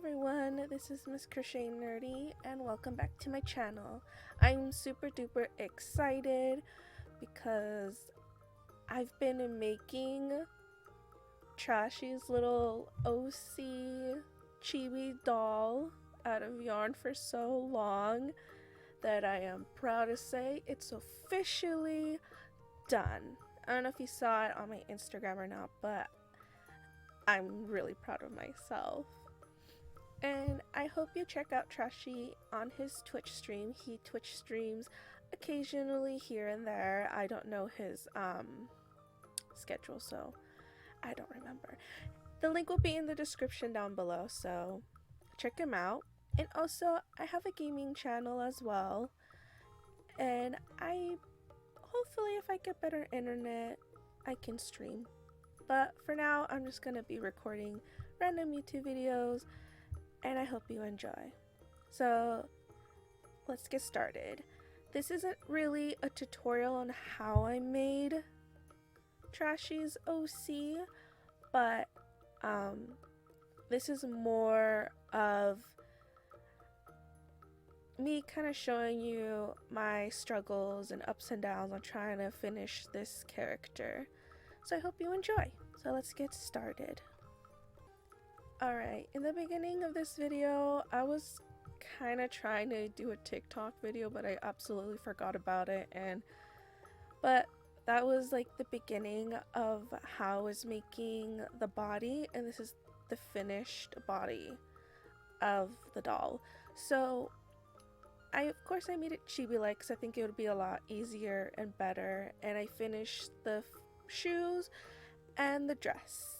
everyone, this is Miss Crochet Nerdy and welcome back to my channel. I'm super duper excited because I've been making Trashy's little OC chibi doll out of yarn for so long that I am proud to say it's officially done. I don't know if you saw it on my Instagram or not, but I'm really proud of myself. And I hope you check out Trashy on his Twitch stream. He Twitch streams occasionally here and there. I don't know his schedule, so I don't remember. The link will be in the description down below, so check him out. And also, I have a gaming channel as well. And hopefully if I get better internet, I can stream. But for now, I'm just gonna be recording random YouTube videos, and I hope you enjoy. So let's get started. This isn't really a tutorial on how I made Trashy's OC, but this is more of me kind of showing you my struggles and ups and downs on trying to finish this character. So I hope you enjoy. So let's get started. Alright, in the beginning of this video, I was kind of trying to do a TikTok video, but I absolutely forgot about it. But that was like the beginning of how I was making the body, and this is the finished body of the doll. So of course I made it chibi-like because I think it would be a lot easier and better, and I finished the shoes and the dress.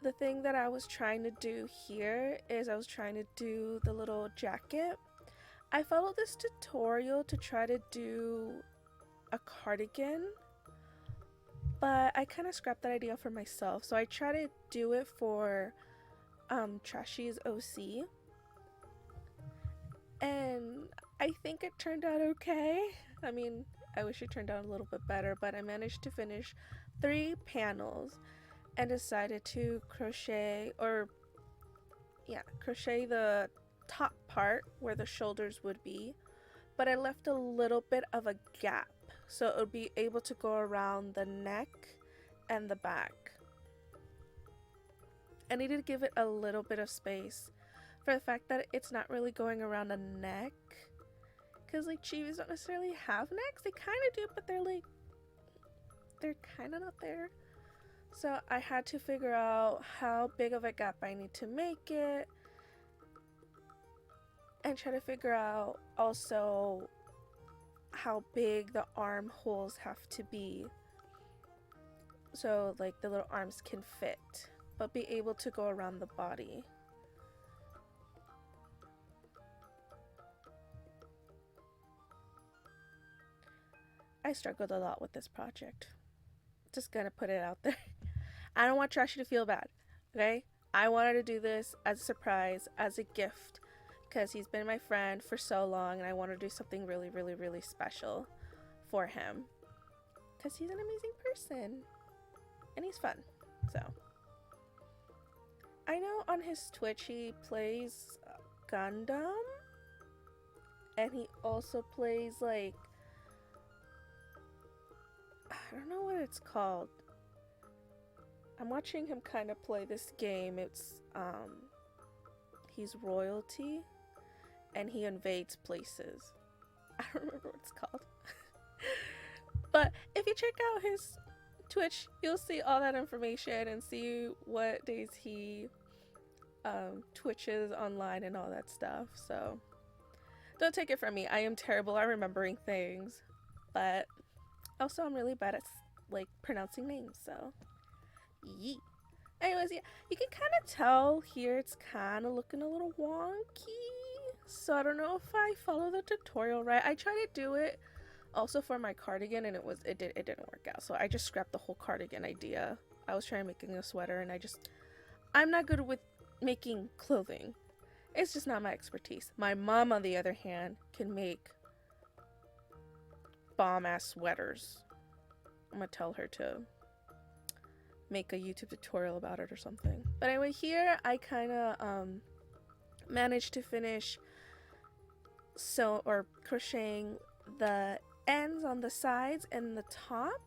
The thing that I was trying to do here is I was trying to do the little jacket. I followed this tutorial to try to do a cardigan, but I kind of scrapped that idea for myself. So I tried to do it for Trashy's OC, and I think it turned out okay. I mean, I wish it turned out a little bit better, but I managed to finish 3 panels and decided to crochet the top part where the shoulders would be, but I left a little bit of a gap so it would be able to go around the neck and the back. I needed to give it a little bit of space for the fact that it's not really going around the neck, because like chibis don't necessarily have necks. They kind of do, but they're kind of not there. So I had to figure out how big of a gap I need to make it, and try to figure out also how big the armholes have to be, so like the little arms can fit but be able to go around the body. I struggled a lot with this project. Just gonna put it out there. I don't want Trashy to feel bad, okay? I wanted to do this as a surprise, as a gift, because he's been my friend for so long, and I want to do something really, really, really special for him, because he's an amazing person, and he's fun. So, I know on his Twitch he plays Gundam, and he also plays like, I don't know what it's called. I'm watching him kind of play this game. It's he's royalty and he invades places. I don't remember what it's called. But if you check out his Twitch, you'll see all that information and see what days he Twitches online and all that stuff. So don't take it from me. I am terrible at remembering things, but also I'm really bad at like pronouncing names, so yee. Anyways, yeah, you can kind of tell here it's kind of looking a little wonky, so I don't know if I follow the tutorial right. I tried to do it also for my cardigan, and it didn't work out, so I just scrapped the whole cardigan idea. I was trying making a sweater, and I'm not good with making clothing. It's just not my expertise. My mom, on the other hand, can make bomb ass sweaters. I'm gonna tell her to make a YouTube tutorial about it or something. But anyway, here I kind of managed to finish crocheting the ends on the sides and the top.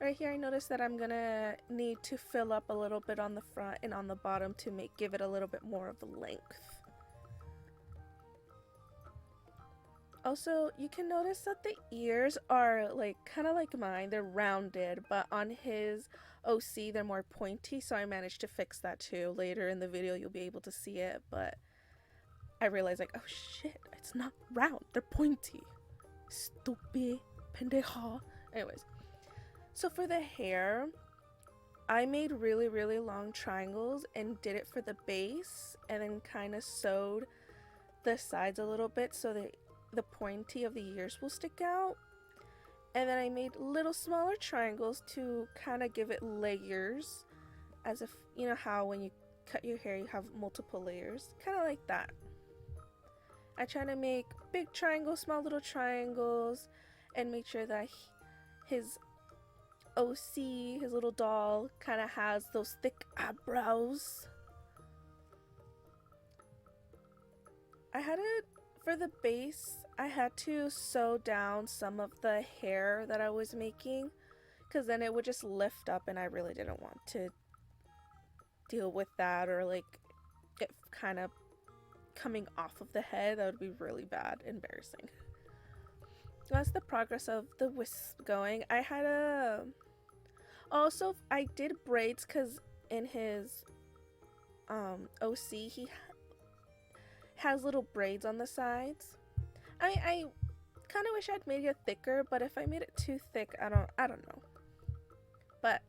Right here I noticed that I'm gonna need to fill up a little bit on the front and on the bottom to give it a little bit more of the length. Also, you can notice that the ears are like kind of like mine. They're rounded, but on his OC they're more pointy, so I managed to fix that too. Later in the video you'll be able to see it, but I realized like, oh shit, it's not round, they're pointy. Stupid pendeja. Anyways, so for the hair, I made really long triangles and did it for the base, and then kind of sewed the sides a little bit so that the pointy of the ears will stick out. And then I made little smaller triangles to kind of give it layers, as if, you know how when you cut your hair you have multiple layers, kind of like that. I try to make big triangles, small little triangles, and make sure that his OC, his little doll, kind of has those thick eyebrows. For the base, I had to sew down some of the hair that I was making, because then it would just lift up, and I really didn't want to deal with that, or like it kind of coming off of the head. That would be really bad, embarrassing. That's the progress of the wisp going. Also I did braids, because in his OC he has little braids on the sides. I kind of wish I'd made it thicker, but if I made it too thick, I don't know. But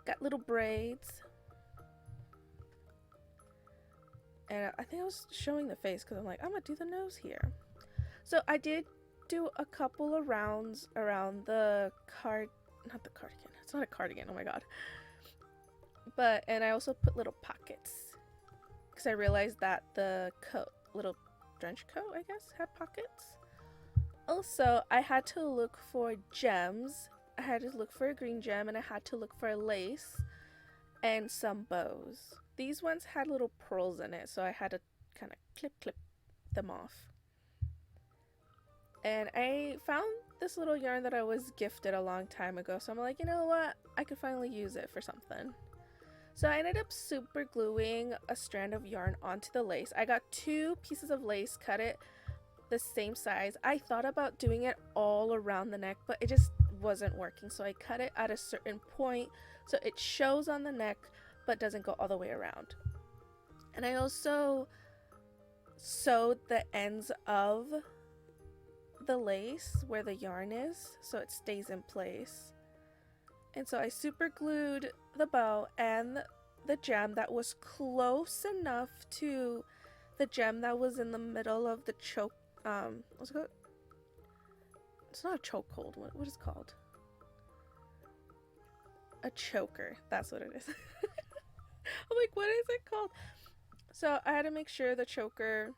got little braids, and I think I was showing the face because I'm like, I'm gonna do the nose here. So I did do a couple of rounds around the not the cardigan. It's not a cardigan. Oh my god. And I also put little pockets, because I realized that the little trench coat, I guess, had pockets. Also, I had to look for gems. I had to look for a green gem, and I had to look for lace and some bows. These ones had little pearls in it, so I had to kind of clip them off. And I found this little yarn that I was gifted a long time ago, so I'm like, you know what, I could finally use it for something. So I ended up super gluing a strand of yarn onto the lace. I got 2 pieces of lace, cut it the same size. I thought about doing it all around the neck, but it just wasn't working, so I cut it at a certain point so it shows on the neck but doesn't go all the way around. And I also sewed the ends of the lace where the yarn is so it stays in place. And so I super glued the bow and the gem that was close enough to the gem that was in the middle of the choke. What's it called? It's not a chokehold. What is it called? A choker. That's what it is. I'm like, what is it called? So I had to make sure the choker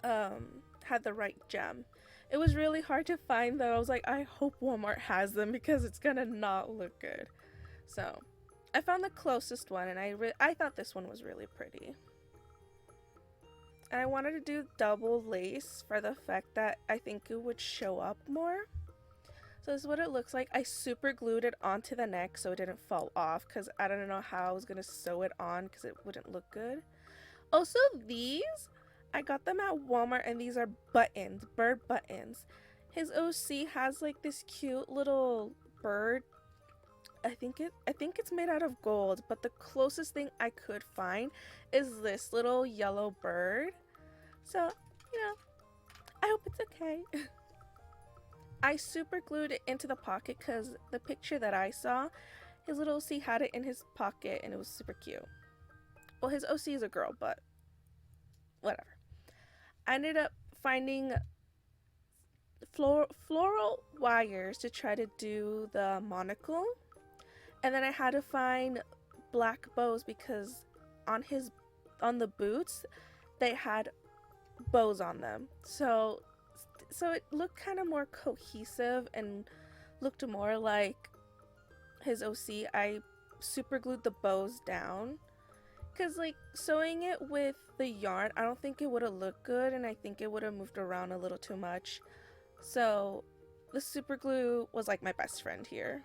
had the right gem. It was really hard to find though. I was like, I hope Walmart has them because it's gonna not look good. So I found the closest one, and I thought this one was really pretty. And I wanted to do double lace for the fact that I think it would show up more. So this is what it looks like. I super glued it onto the neck so it didn't fall off, because I don't know how I was gonna sew it on because it wouldn't look good. Also, these, I got them at Walmart, and these are buttons, bird buttons. His OC has like this cute little bird. I think it's made out of gold, but the closest thing I could find is this little yellow bird. So, you know, I hope it's okay. I super glued it into the pocket because the picture that I saw, his little OC had it in his pocket and it was super cute. Well, his OC is a girl, but whatever. I ended up finding floral wires to try to do the monocle. And then I had to find black bows because on the boots, they had bows on them. So it looked kind of more cohesive and looked more like his OC. I super glued the bows down Because, like, sewing it with the yarn, I don't think it would have looked good, and I think it would have moved around a little too much. So, the super glue was like my best friend here.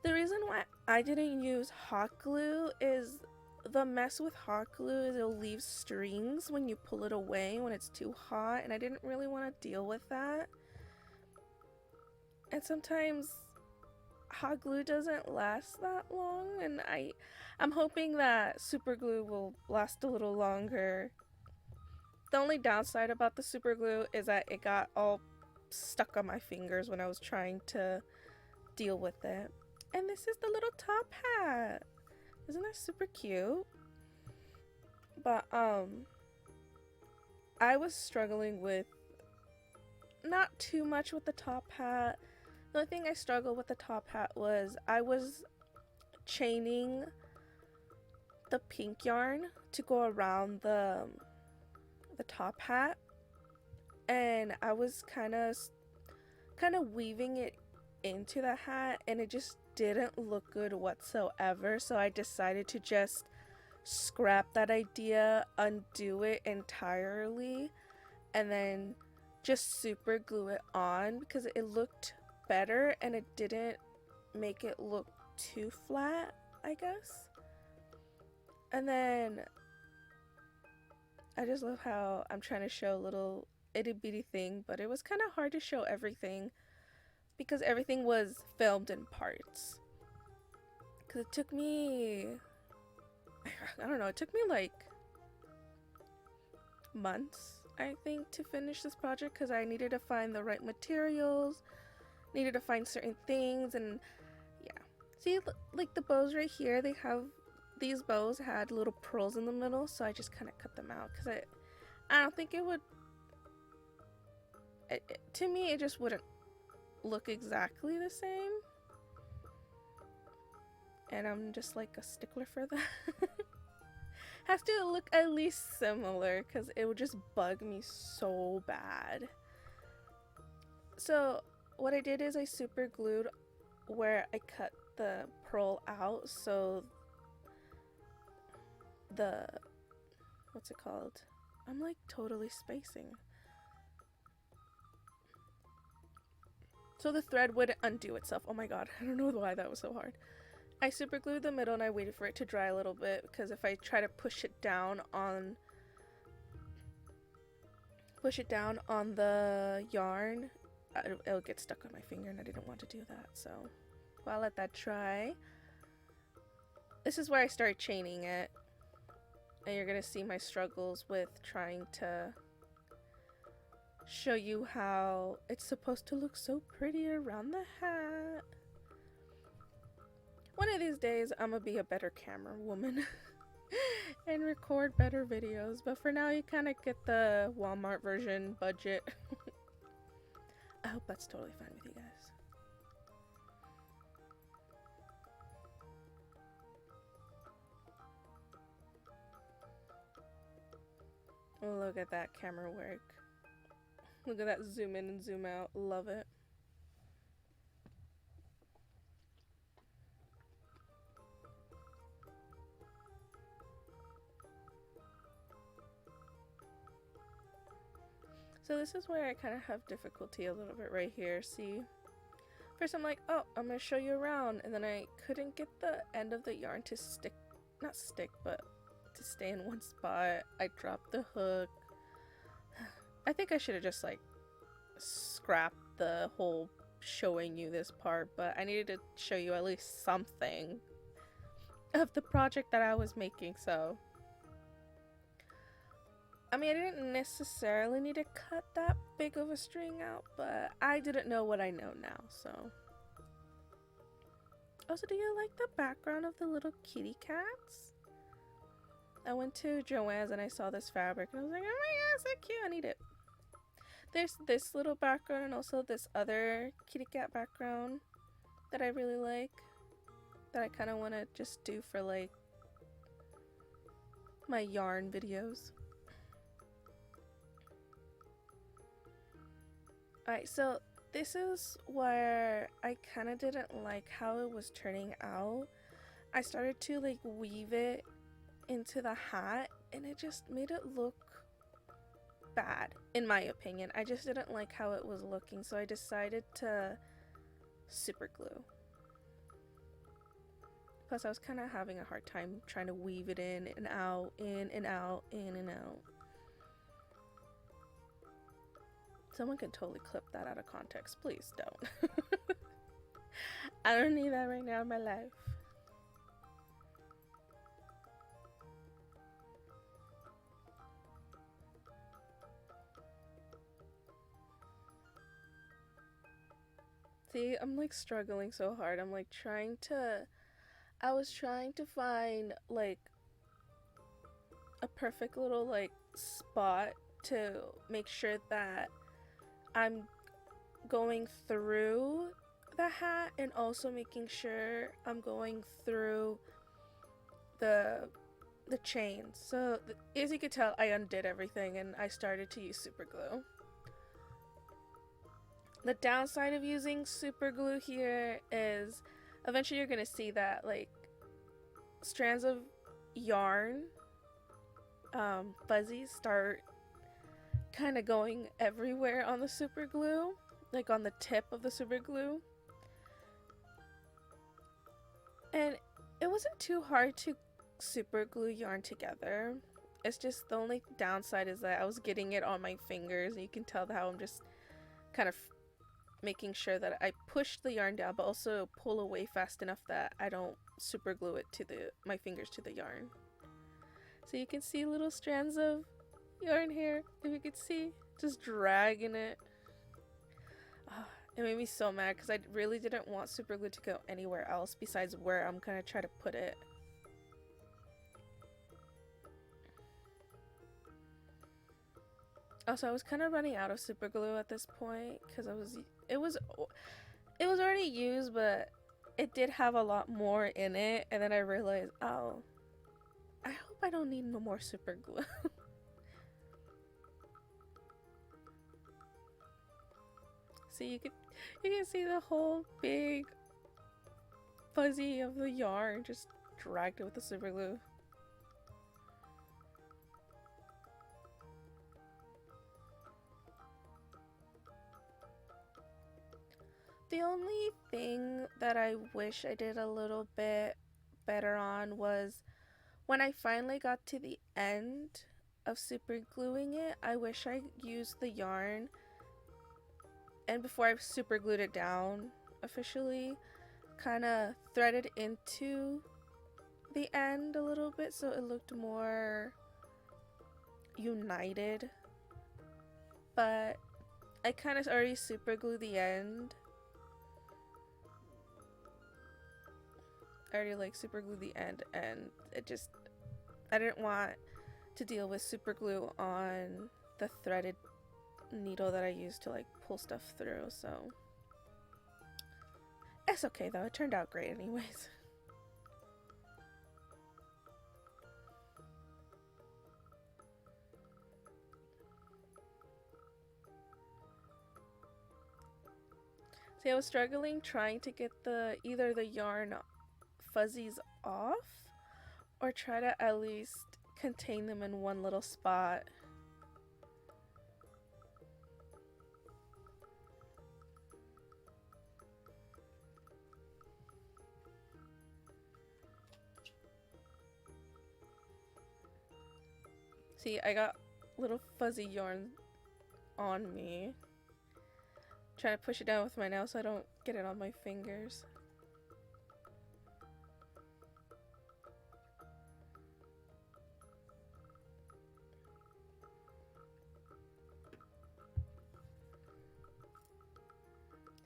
The reason why I didn't use hot glue is the mess with hot glue is it'll leave strings when you pull it away when it's too hot, and I didn't really want to deal with that. And sometimes hot glue doesn't last that long, and I'm hoping that super glue will last a little longer. The only downside about the super glue is that it got all stuck on my fingers when I was trying to deal with it. And this is the little top hat. Isn't that super cute? But I was struggling with not too much with the top hat. The only thing I struggled with the top hat was I was chaining the pink yarn to go around the top hat, and I was kind of weaving it into the hat, and it just didn't look good whatsoever. So I decided to just scrap that idea, undo it entirely, and then just super glue it on because it looked better and it didn't make it look too flat, I guess. And then I just love how I'm trying to show a little itty bitty thing, but it was kind of hard to show everything because everything was filmed in parts. Because it took me, I don't know, it took me like months, I think, to finish this project because I needed to find the right materials, needed to find certain things, and yeah. See, like the bows right here, they have, these bows had little pearls in the middle, so I just kind of cut them out because I don't think it would, to me, it just wouldn't look exactly the same. And I'm just like a stickler for that. Has to look at least similar because it would just bug me so bad. So what I did is I super glued where I cut the pearl out, so the, what's it called? I'm like totally spacing. So the thread wouldn't undo itself. Oh my god, I don't know why that was so hard. I super glued the middle and I waited for it to dry a little bit because if I try to push it down on the yarn, it'll get stuck on my finger, and I didn't want to do that. So I'll let that dry. This is where I started chaining it, and you're gonna see my struggles with trying to show you how it's supposed to look so pretty around the hat. One of these days I'm gonna be a better camera woman and record better videos, but for now you kind of get the Walmart version budget. I hope that's totally fine with you guys. Look at that camera work. Look at that zoom in and zoom out. Love it. So this is where I kind of have difficulty a little bit right here. See? First I'm like, oh, I'm going to show you around. And then I couldn't get the end of the yarn to stick. Not stick, but to stay in one spot. I dropped the hook. I think I should have just like scrapped the whole showing you this part, but I needed to show you at least something of the project that I was making. So I mean, I didn't necessarily need to cut that big of a string out, but I didn't know what I know now, so. Also, do you like the background of the little kitty cats? I went to Joann's and I saw this fabric and I was like, oh my god, it's so cute, I need it. There's this little background and also this other kitty cat background that I really like, that I kind of want to just do for like my yarn videos. Alright, so this is where I kind of didn't like how it was turning out. I started to like weave it into the hat, and it just made it look bad, in my opinion. I just didn't like how it was looking, so I decided to super glue. Plus I was kind of having a hard time trying to weave it in and out, in and out, in and out. Someone can totally clip that out of context. Please don't. I don't need that right now in my life. See, I'm like struggling so hard. I'm like I was trying to find like a perfect little like spot to make sure that I'm going through the hat and also making sure I'm going through the chain. So as you could tell, I undid everything and I started to use super glue. The downside of using super glue here is eventually you're gonna see that like strands of yarn, fuzzies, start kind of going everywhere on the super glue, like on the tip of the super glue. And it wasn't too hard to super glue yarn together. It's just the only downside is that I was getting it on my fingers, and you can tell how I'm just kind of making sure that I push the yarn down but also pull away fast enough that I don't super glue it to my fingers to the yarn. So you can see little strands of yarn here, if you could see, just dragging it. Oh, it made me so mad because I really didn't want super glue to go anywhere else besides where I'm gonna try to put it. Also, I was kind of running out of super glue at this point because it was already used, but it did have a lot more in it, and then I realized, oh, I hope I don't need no more super glue. See, you can see the whole big fuzzy of the yarn just dragged it with the super glue. The only thing that I wish I did a little bit better on was when I finally got to the end of super gluing it, I wish I used the yarn, and before I super glued it down officially, kind of threaded into the end a little bit so it looked more united. But I kind of already super glued the end. I already like super glued the end, and I didn't want to deal with super glue on the threaded needle that I used to like pull stuff through, so it's okay though, it turned out great anyways. See, I was struggling trying to get either the yarn fuzzies off or try to at least contain them in one little spot. See, I got little fuzzy yarn on me. Trying to push it down with my nail so I don't get it on my fingers.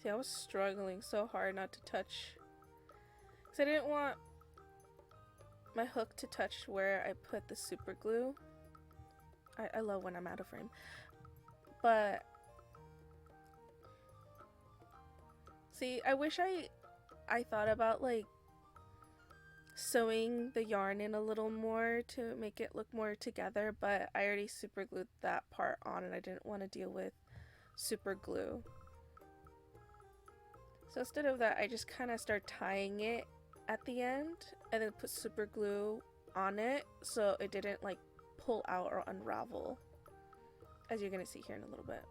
See, I was struggling so hard not to touch, because I didn't want my hook to touch where I put the super glue. I love when I'm out of frame. But see, I wish I thought about like sewing the yarn in a little more to make it look more together, but I already super glued that part on and I didn't want to deal with super glue. So instead of that, I just kind of start tying it at the end and then put super glue on it so it didn't like pull out or unravel, as you're gonna see here in a little bit.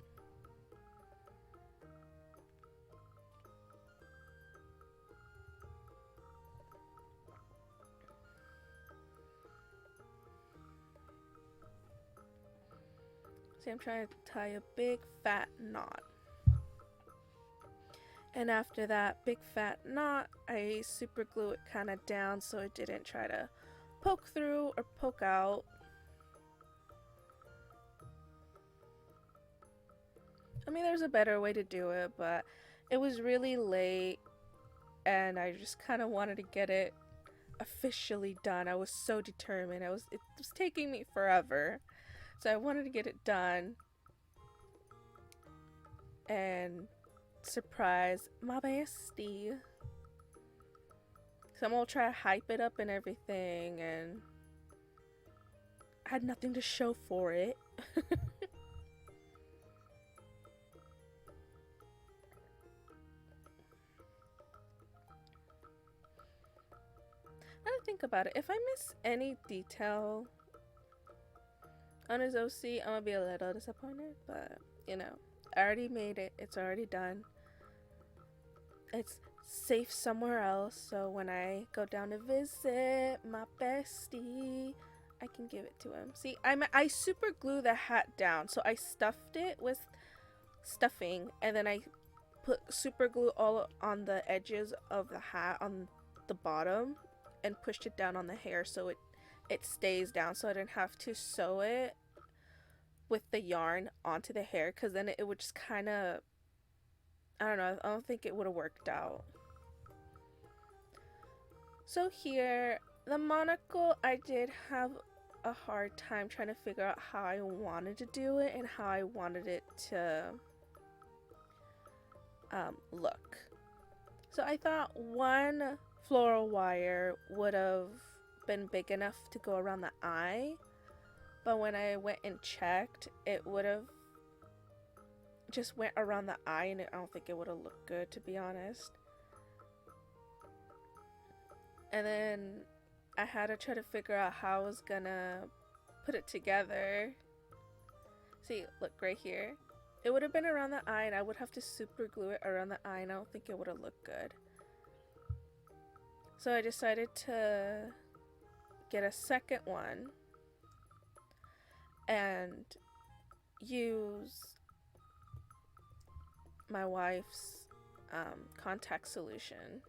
See, I'm trying to tie a big fat knot. And after that big fat knot, I super glue it kind of down so it didn't try to poke through or poke out. I mean, there's a better way to do it, but it was really late and I just kind of wanted to get it officially done. I was so determined. It was taking me forever. So I wanted to get it done and surprise my bestie. So I'm gonna try to hype it up and everything, and I had nothing to show for it. I don't think about it. If I miss any detail on his OC, I'm gonna be a little disappointed, but you know, I already made it. It's already done. It's safe somewhere else, so when I go down to visit my bestie, I can give it to him. See, I super glue the hat down, so I stuffed it with stuffing, and then I put super glue all on the edges of the hat on the bottom and pushed it down on the hair so it stays down, so I didn't have to sew it with the yarn onto the hair, because then it would just kind of, I don't know, I don't think it would have worked out. So here, the monocle, I did have a hard time trying to figure out how I wanted to do it and how I wanted it to look. So I thought one floral wire would have been big enough to go around the eye, but when I went and checked, it would have just went around the eye, and I don't think it would have looked good, to be honest. And then I had to try to figure out how I was gonna put it together. See, look right here. It would have been around the eye, and I would have to super glue it around the eye, and I don't think it would have looked good. So I decided to get a second one and use my wife's contact solution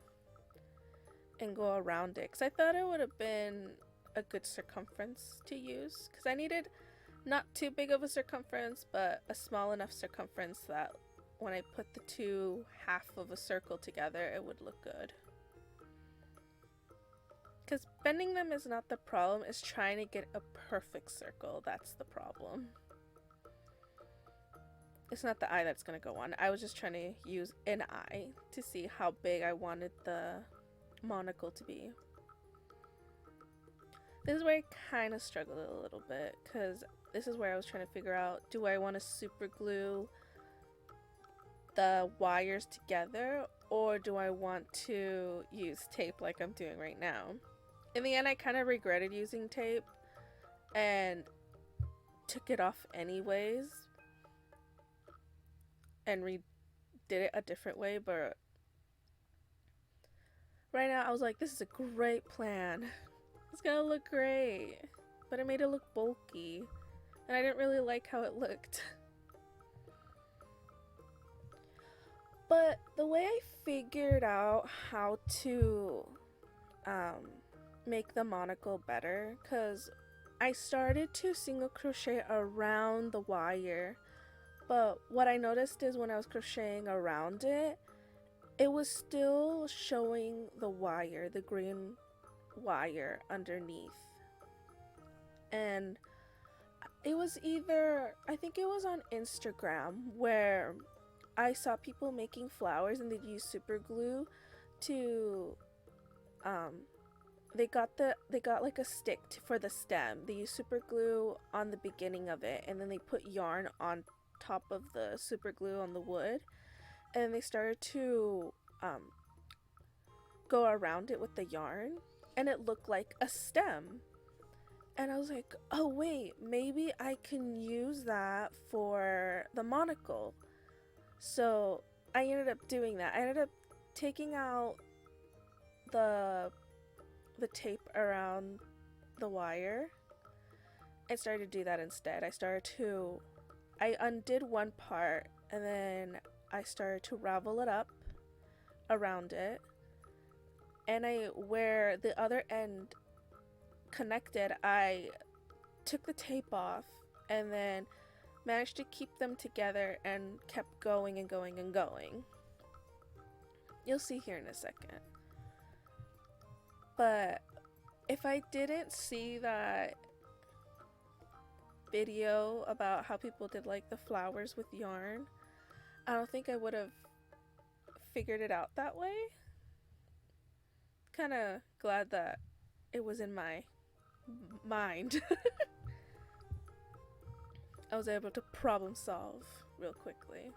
and go around it, because I thought it would have been a good circumference to use, because I needed not too big of a circumference, but a small enough circumference that when I put the two half of a circle together, it would look good. Because bending them is not the problem, it's trying to get a perfect circle. That's the problem. It's not the eye that's going to go on. I was just trying to use an eye to see how big I wanted the monocle to be. This is where I kind of struggled a little bit, because this is where I was trying to figure out, do I want to super glue the wires together, or do I want to use tape like I'm doing right now? In the end, I kind of regretted using tape and took it off anyways and redid it a different way, but right now I was like, this is a great plan. It's gonna look great. But it made it look bulky, and I didn't really like how it looked. But the way I figured out how to make the monocle better, because I started to single crochet around the wire, but what I noticed is when I was crocheting around it, it was still showing the wire, the green wire underneath. And it was either, I think it was on Instagram, where I saw people making flowers and they'd use super glue to they got like a stick for the stem. They use super glue on the beginning of it, and then they put yarn on top of the super glue on the wood, and they started to go around it with the yarn. and it looked like a stem. And I was like, oh wait, maybe I can use that for the monocle. So I ended up doing that. I ended up taking out the tape around the wire and started to do that instead. I undid one part and then I started to ravel it up around it, and where the other end connected, I took the tape off and then managed to keep them together and kept going and going and going. You'll see here in a second. But if I didn't see that video about how people did like the flowers with yarn, I don't think I would have figured it out that way. Kind of glad that it was in my mind. I was able to problem solve real quickly.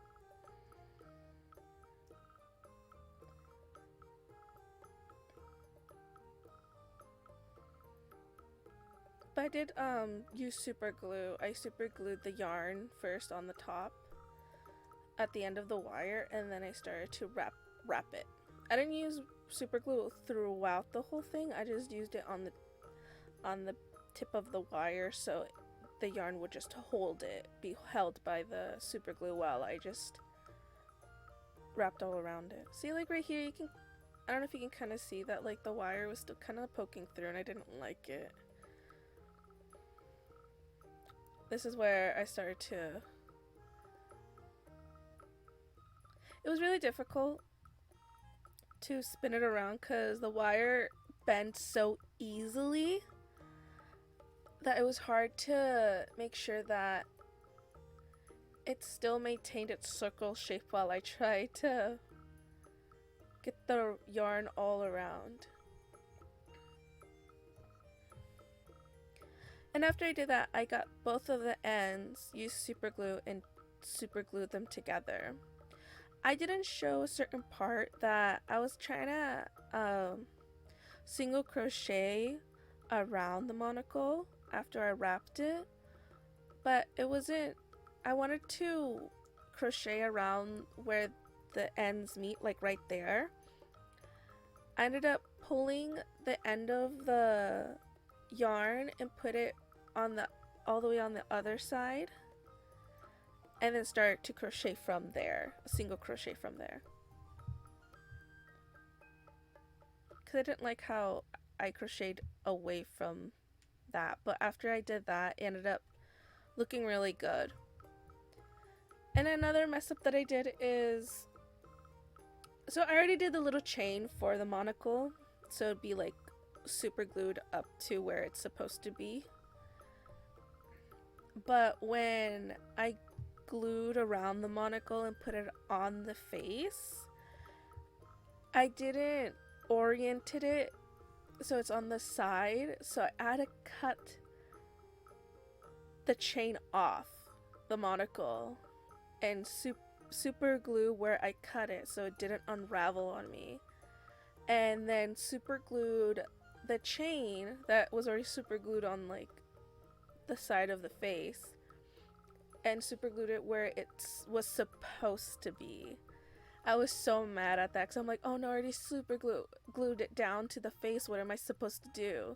But I did use super glue. I super glued the yarn first on the top at the end of the wire, and then I started to wrap it. I didn't use super glue throughout the whole thing. I just used it on the tip of the wire so the yarn would just be held by the super glue while I just wrapped all around it. See, like right here, I don't know if you can kind of see that like the wire was still kind of poking through and I didn't like it. This is where I started to... It was really difficult to spin it around because the wire bent so easily that it was hard to make sure that it still maintained its circle shape while I tried to get the yarn all around. And after I did that, I got both of the ends, used super glue, and super glued them together. I didn't show a certain part that I was trying to single crochet around the monocle after I wrapped it, but it wasn't... I wanted to crochet around where the ends meet, like right there. I ended up pulling the end of the yarn and put it on all the way on the other side, and then start to crochet from there, a single crochet from there, because I didn't like how I crocheted away from that, but after I did that, it ended up looking really good. And another mess up that I did is, so I already did the little chain for the monocle, so it'd be like super glued up to where it's supposed to be. But when I glued around the monocle and put it on the face, I didn't orient it so it's on the side, so I had to cut the chain off the monocle and super glue where I cut it so it didn't unravel on me, and then super glued the chain that was already super glued on like the side of the face and super glued it where it was supposed to be. I was so mad at that because I'm like, oh no, I already super glued it down to the face. What am I supposed to do?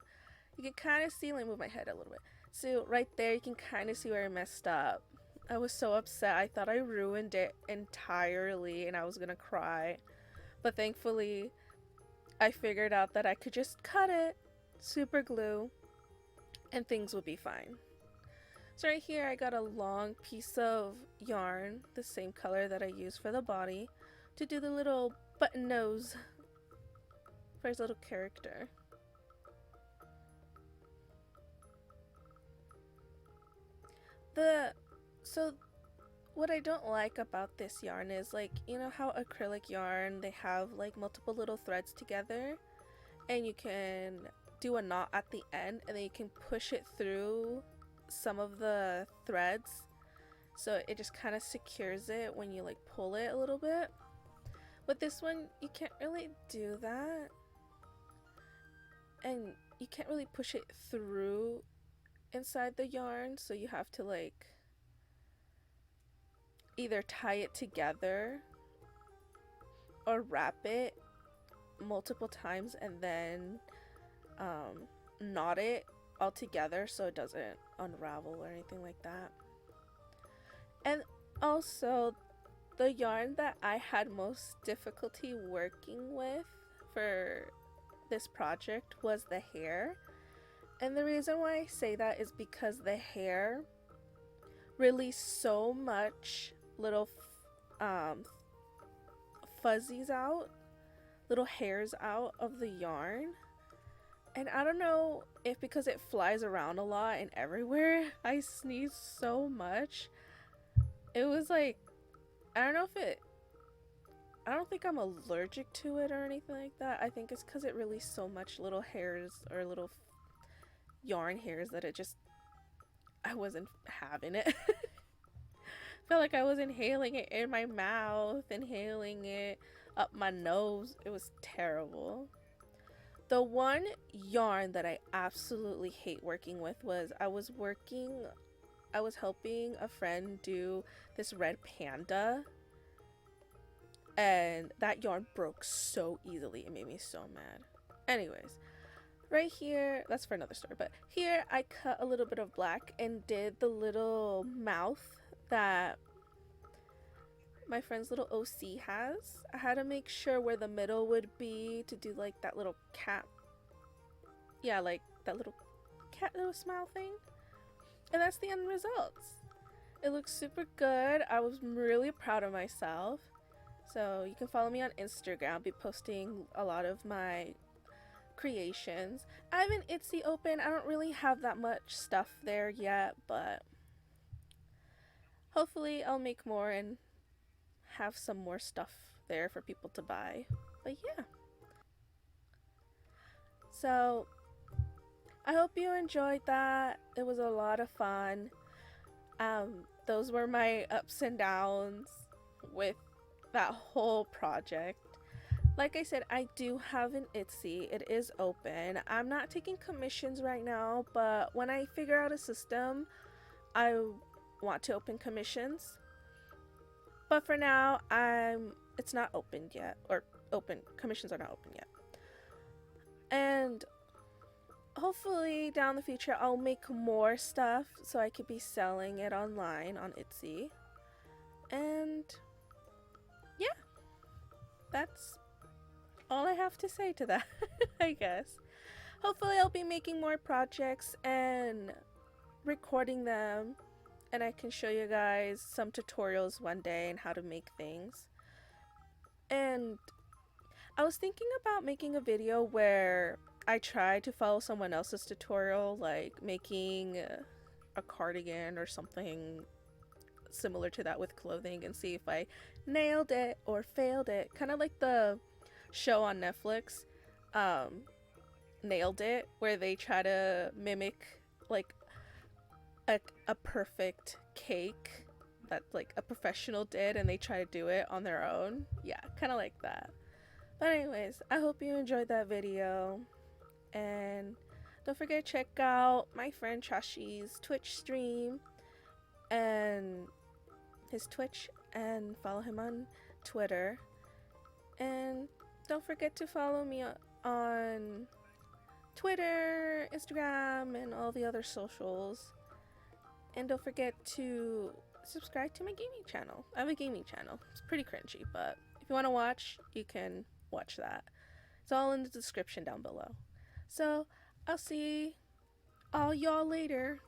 You can kind of see, let me move my head a little bit. So right there, you can kind of see where I messed up. I was so upset. I thought I ruined it entirely and I was gonna cry. But thankfully, I figured out that I could just cut it, super glue, and things would be fine. So right here, I got a long piece of yarn, the same color that I used for the body, to do the little button nose for his little character. So what I don't like about this yarn is, like, you know how acrylic yarn, they have like multiple little threads together and you can do a knot at the end and then you can push it through some of the threads so it just kind of secures it when you like pull it a little bit. But this one, you can't really do that. and you can't really push it through inside the yarn, so you have to like either tie it together or wrap it multiple times and then knot it all together so it doesn't unravel or anything like that. And also, the yarn that I had most difficulty working with for this project was the hair. And the reason why I say that is because the hair released so much little fuzzies out, little hairs out of the yarn. And I don't know if because it flies around a lot and everywhere, I sneezed so much. It was like, I don't think I'm allergic to it or anything like that. I think it's because it released so much little hairs or little yarn hairs that I wasn't having it. Felt like I was inhaling it in my mouth, inhaling it up my nose. It was terrible. The one yarn that I absolutely hate working with was I was helping a friend do this red panda, and that yarn broke so easily. It made me so mad. Anyways, right here, that's for another story, but here I cut a little bit of black and did the little mouth that my friend's little OC has. I had to make sure where the middle would be to do like that little cat, yeah, like that little cat little smile thing. And that's the end results. It looks super good. I was really proud of myself. So you can follow me on Instagram. I'll be posting a lot of my creations. I have an Etsy open. I don't really have that much stuff there yet, but hopefully I'll make more and have some more stuff there for people to buy. But yeah. So I hope you enjoyed that. It was a lot of fun. Those were my ups and downs with that whole project. Like I said, I do have an Etsy. It is open. I'm not taking commissions right now, but when I figure out a system, I want to open commissions. But for now, it's not opened yet, or commissions are not open yet. And hopefully down the future I'll make more stuff so I could be selling it online on Etsy. And yeah, that's all I have to say to that. I guess hopefully I'll be making more projects and recording them, and I can show you guys some tutorials one day and how to make things. And I was thinking about making a video where I try to follow someone else's tutorial, like making a cardigan or something similar to that with clothing, and see if I nailed it or failed it. Kind of like the show on Netflix, Nailed It, where they try to mimic like a perfect cake that like a professional did, and they try to do it on their own. Yeah, kind of like that. But anyways, I hope you enjoyed that video. And don't forget to check out my friend Trashy's Twitch stream and his Twitch, and follow him on Twitter. And don't forget to follow me on Twitter, Instagram, and all the other socials. And don't forget to subscribe to my gaming channel. I have a gaming channel. It's pretty cringy, but if you want to watch, you can watch that. It's all in the description down below. So I'll see all y'all later.